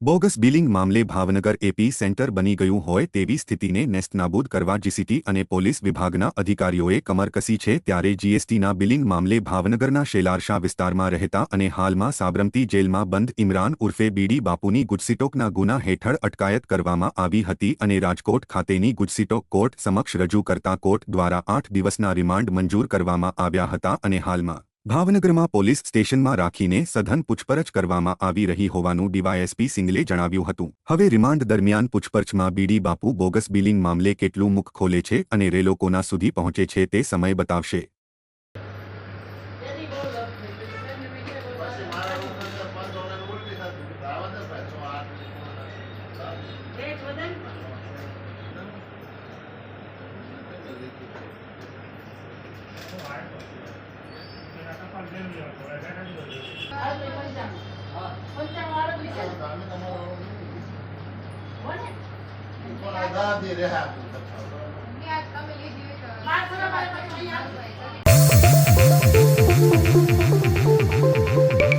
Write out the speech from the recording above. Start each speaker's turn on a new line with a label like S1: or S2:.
S1: Bogus billing મામલે Bhavnagar AP centre બની ગયું હોય તેવી સ્થિતિને નેસ્તનાબૂદ કરવા જીસીટી અને પોલીસ વિભાગના અધિકારીઓએ કમર કસી છે ત્યારે જીએસટીના બિલિંગ મામલે ભાવનગરના શેલારશા વિસ્તારમાં રહેતા અને હાલમાં સાબરમતી જેલમાં બંધ ઇમરાન ઉર્ફે બીડી બાપુની ગુજસીટોકના ગુના હેઠળ અટકાયત કરવામાં આવી હતી અને રાજકોટ ખાતેની ગુજસીટોક કોર્ટ સમક્ષ રજૂ કરતા કોર્ટ દ્વારા 8 દિવસના રિમાન્ડ મંજૂર કરવામાં આવ્યા હતા અને હાલમાં ભાવનગરમાં પોલીસ સ્ટેશનમાં રાખીને સઘન પૂછપરછ કરવામાં આવી રહી હોવાનું ડીવાયએસપી સિંગલે જણાવ્યું હતું। હવે રિમાન્ડ દરમિયાન પૂછપરછમાં બીડી બાપુ બોગસ બિલિંગ મામલે કેટલું મુખ ખોલે છે અને રેલોકોના સુધી પહોંચે છે તે સમય બતાવશે।
S2: દે રહ્યા